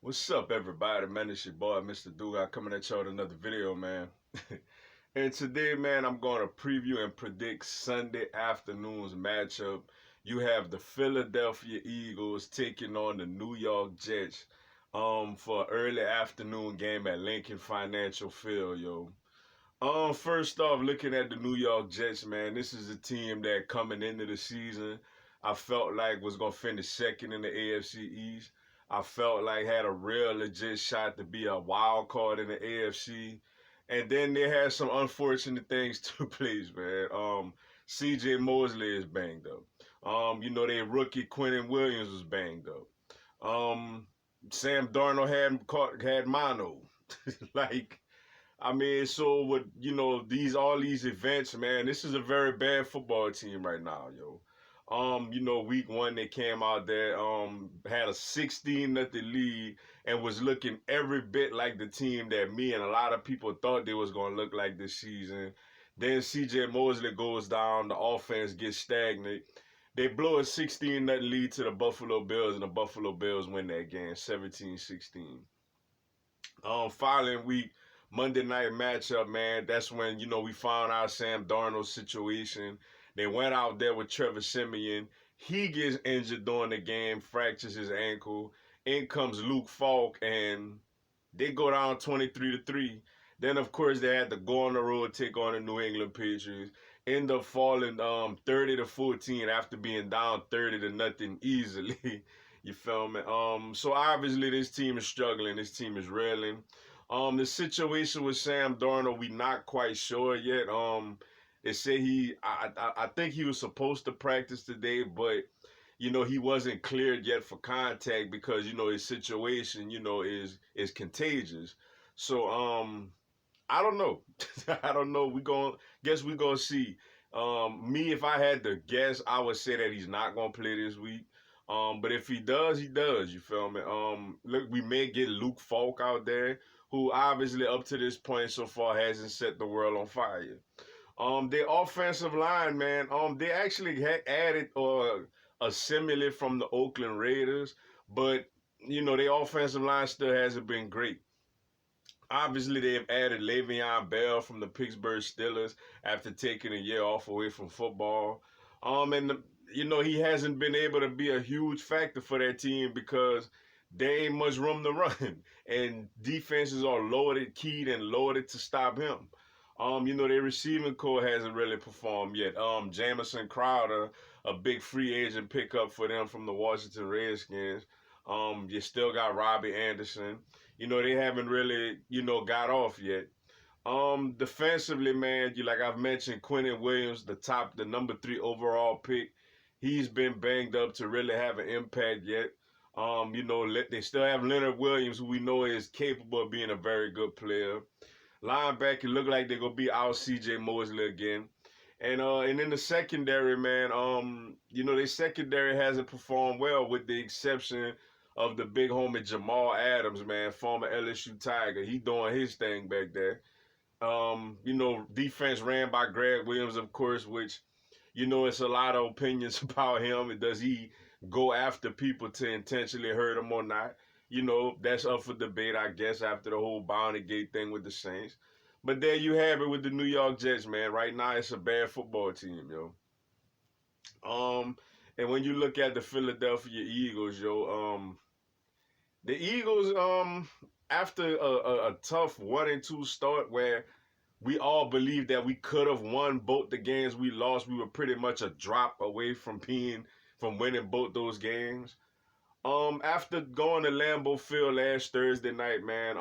What's up, everybody? Man, it's your boy, Mr. Duga, coming at y'all with another video, man. And today, man, I'm going to preview and predict Sunday afternoon's matchup. You have the Philadelphia Eagles taking on the New York Jets for an early afternoon game at Lincoln Financial Field, yo. First off, looking at the New York Jets, man, this is a team that coming into the season, I felt like was gonna finish second in the AFC East. I felt like had a real legit shot to be a wild card in the AFC. And then they had some unfortunate things to place, man. CJ Mosley is banged up. Their rookie Quentin Williams was banged up. Sam Darnold had mono. like so with these all these events, man, this is a very bad football team right now, yo. Week one they came out there, had a 16-0 lead and was looking every bit like the team that me and a lot of people thought they was gonna look like this season. Then CJ Mosley goes down, the offense gets stagnant. They blow a 16-0 lead to the Buffalo Bills, and the Buffalo Bills win that game 17-16. Following week, Monday night matchup, man, that's when, we found out Sam Darnold's situation. They went out there with Trevor Siemian. He gets injured during the game, fractures his ankle. In comes Luke Falk, and they go down 23-3. Then, of course, they had to go on the road, take on the New England Patriots. End up falling 30-14 after being down 30-0 easily. You feel me? So obviously this team is struggling. This team is reeling. The situation with Sam Darnold, we not quite sure yet. They say I think he was supposed to practice today, but he wasn't cleared yet for contact because his situation is contagious. So I don't know. I don't know. We gonna see. Me, if I had to guess, I would say that he's not gonna play this week. But if he does, he does. You feel me? Look, we may get Luke Falk out there, who obviously up to this point so far hasn't set the world on fire. Their offensive line, man. They actually had added a simile from the Oakland Raiders, but their offensive line still hasn't been great. Obviously, they've added Le'Veon Bell from the Pittsburgh Steelers after taking a year off away from football. He hasn't been able to be a huge factor for that team because there ain't much room to run, and defenses are loaded, keyed, and loaded to stop him. Their receiving core hasn't really performed yet. Jamison Crowder, a big free agent pickup for them from the Washington Redskins. You still got Robbie Anderson. They haven't really, got off yet. Defensively, man, like I've mentioned, Quentin Williams, the number 3 overall pick, he's been banged up to really have an impact yet. They still have Leonard Williams, who we know is capable of being a very good player. Linebacker look like they're gonna be out CJ Mosley again. And in the secondary, man, their secondary hasn't performed well with the exception of the big homie Jamal Adams, man, former LSU Tiger. He doing his thing back there. Defense ran by Greg Williams, of course, which, it's a lot of opinions about him. Does he go after people to intentionally hurt them or not? That's up for debate, I guess, after the whole Bounty Gate thing with the Saints. But there you have it with the New York Jets, man. Right now, it's a bad football team, yo. And when you look at the Philadelphia Eagles, yo, the Eagles, after a tough 1-2 start where we all believed that we could have won both the games we lost, we were pretty much a drop away from winning both those games. After going to Lambeau Field last Thursday night, man,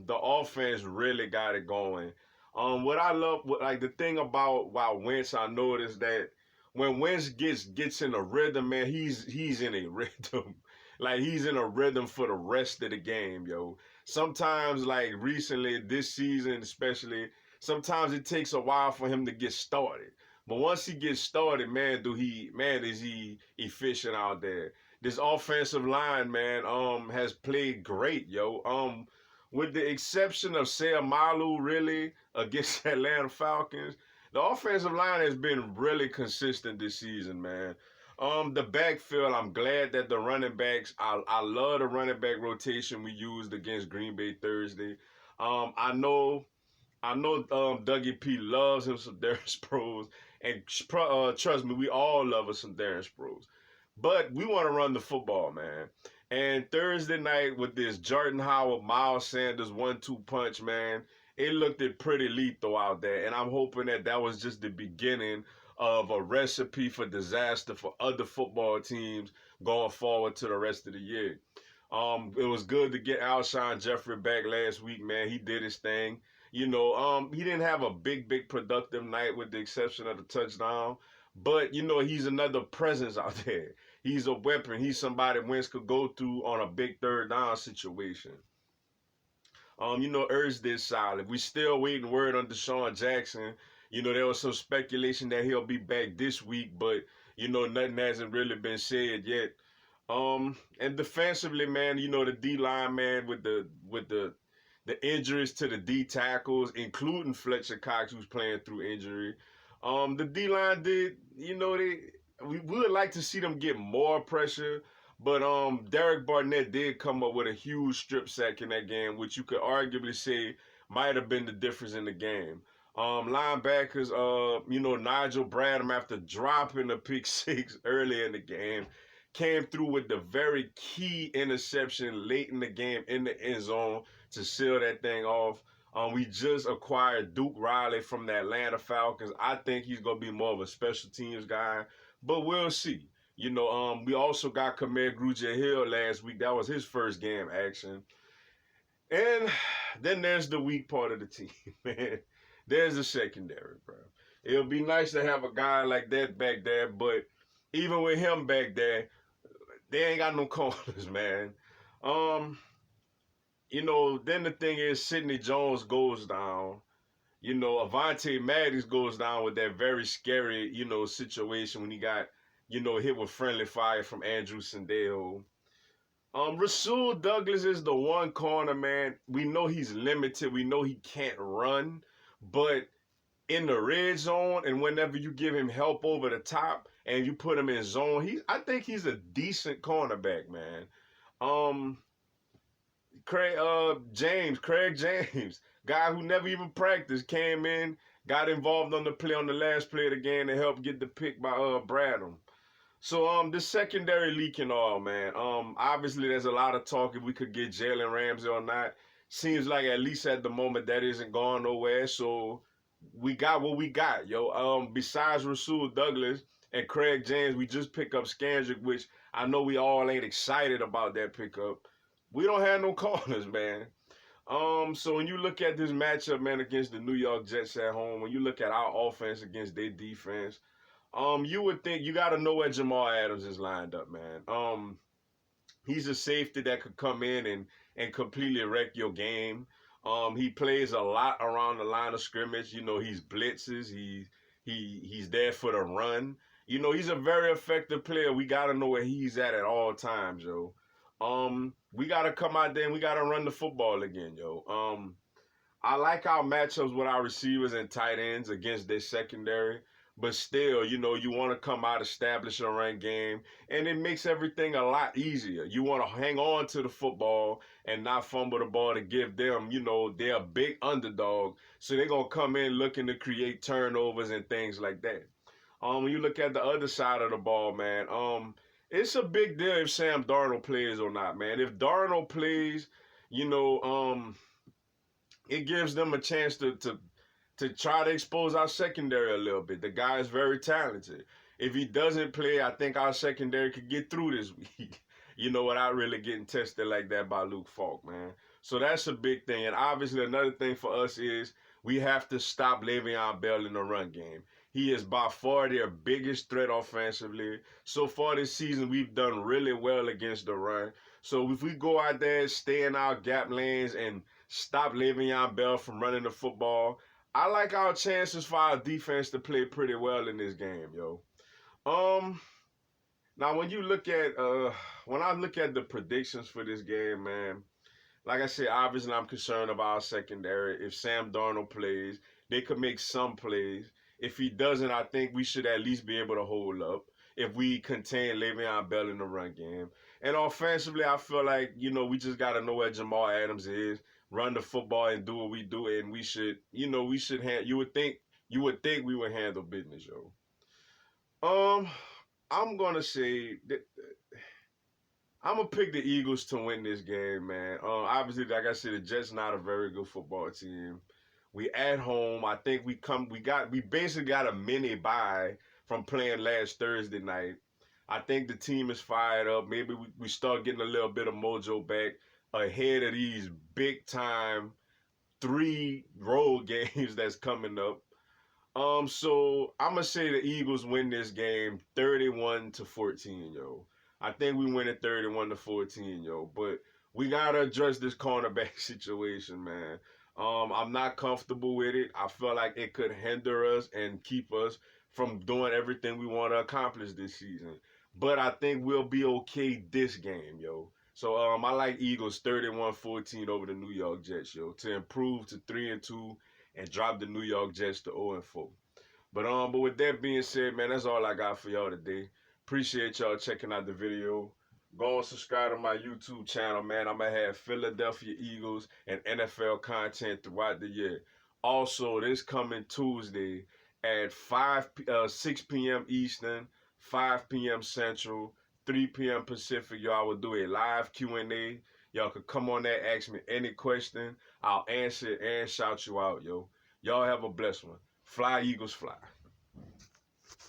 the offense really got it going. What I love, like the thing about Wentz, I noticed that when Wentz gets in a rhythm, man, he's in a rhythm. Like he's in a rhythm for the rest of the game, yo. Sometimes, like recently, this season especially, sometimes it takes a while for him to get started. But once he gets started, man, is he efficient out there. This offensive line, man, has played great, yo. With the exception of Seumalo, really, against Atlanta Falcons, the offensive line has been really consistent this season, man. The backfield, I'm glad that the running backs, I love the running back rotation we used against Green Bay Thursday. I know Dougie P loves him some Darren Sproles, and trust me, we all love us some Darren Sproles. But we want to run the football, man. And Thursday night with this Jordan Howard, Miles Sanders 1-2 punch, man, it looked it pretty lethal out there. And I'm hoping that that was just the beginning of a recipe for disaster for other football teams going forward to the rest of the year. It was good to get Alshon Jeffrey back last week, man. He did his thing. He didn't have a big productive night with the exception of the touchdown. But, he's another presence out there. He's a weapon. He's somebody Wentz could go through on a big third down situation. Ertz did solid. We still waiting word on Deshaun Jackson. There was some speculation that he'll be back this week, but, nothing hasn't really been said yet. And defensively, man, the D line, man, with the injuries to the D tackles, including Fletcher Cox, who's playing through injury. The D line did, we would like to see them get more pressure, but Derek Barnett did come up with a huge strip sack in that game, which you could arguably say might have been the difference in the game. Linebackers, Nigel Bradham, after dropping a pick six early in the game, came through with the very key interception late in the game in the end zone to seal that thing off. We just acquired Duke Riley from the Atlanta Falcons. I think he's going to be more of a special teams guy, but we'll see. We also got Kameer Grugier-Hill last week. That was his first game action. And then there's the weak part of the team, man. There's the secondary, bro. It'll be nice to have a guy like that back there, but even with him back there, they ain't got no corners, man. Then the thing is, Sidney Jones goes down. Avonte Maddox goes down with that very scary, situation when he got, hit with friendly fire from Andrew Sendejo. Rasul Douglas is the one corner, man. We know he's limited. We know he can't run, but in the red zone and whenever you give him help over the top and you put him in zone, I think he's a decent cornerback, man. Craig James, guy who never even practiced, came in, got involved on the last play of the game to help get the pick by Bradham. So the secondary leaking all, man. Obviously there's a lot of talk if we could get Jalen Ramsey or not. Seems like at least at the moment that isn't going nowhere. So we got what we got, yo. Besides Rasul Douglas and Craig James, we just pick up Skandrick, which I know we all ain't excited about that pickup. We don't have no corners, man. So when you look at this matchup, man, against the New York Jets at home, when you look at our offense against their defense, you would think you got to know where Jamal Adams is lined up, man. He's a safety that could come in and completely wreck your game. He plays a lot around the line of scrimmage. He's blitzes. He's there for the run. He's a very effective player. We got to know where he's at all times, yo. We got to come out there and we got to run the football again, yo. I like our matchups with our receivers and tight ends against their secondary. But still, you want to come out, establish a run game, and it makes everything a lot easier. You want to hang on to the football and not fumble the ball to give them, they're a big underdog. So they're going to come in looking to create turnovers and things like that. When you look at the other side of the ball, man, it's a big deal if Sam Darnold plays or not, man. If Darnold plays, it gives them a chance to try to expose our secondary a little bit. The guy is very talented. If he doesn't play, I think our secondary could get through this week, without really getting tested like that by Luke Falk, man. So that's a big thing. And obviously another thing for us is we have to stop Le'Veon Bell in the run game. He is by far their biggest threat offensively. So far this season, we've done really well against the run. So if we go out there, stay in our gap lanes, and stop Le'Veon Bell from running the football, I like our chances for our defense to play pretty well in this game, yo. Now when I look at the predictions for this game, man, like I said, obviously I'm concerned about our secondary. If Sam Darnold plays, they could make some plays. If he doesn't, I think we should at least be able to hold up. if we contain Le'Veon Bell in the run game. And offensively, I feel like, we just got to know where Jamal Adams is, run the football and do what we do, and we should, you would think we would handle business, yo. Um, I'm gonna say that I'm gonna pick the Eagles to win this game, man. Obviously, like I said, the Jets not a very good football team. We at home. I think we basically got a mini bye from playing last Thursday night. I think the team is fired up. Maybe we start getting a little bit of mojo back ahead of these big time 3 road games that's coming up. So I'm gonna say the Eagles win this game 31-14, yo. I think we win it 31-14, yo. But we gotta address this cornerback situation, man. I'm not comfortable with it. I feel like it could hinder us and keep us from doing everything we want to accomplish this season. But I think we'll be okay this game, yo. So I like Eagles 31-14 over the New York Jets, yo, to improve to 3-2 and drop the New York Jets to 0-4. But with that being said, man, that's all I got for y'all today. Appreciate y'all checking out the video. Go and subscribe to my YouTube channel, man. I'm gonna have Philadelphia Eagles and NFL content throughout the year. Also, this coming Tuesday at 6 p.m. Eastern, 5 p.m. Central, 3 p.m. Pacific, y'all will do a live Q&A. Y'all could come on there, ask me any question. I'll answer it and shout you out, yo. Y'all have a blessed one. Fly, Eagles, fly.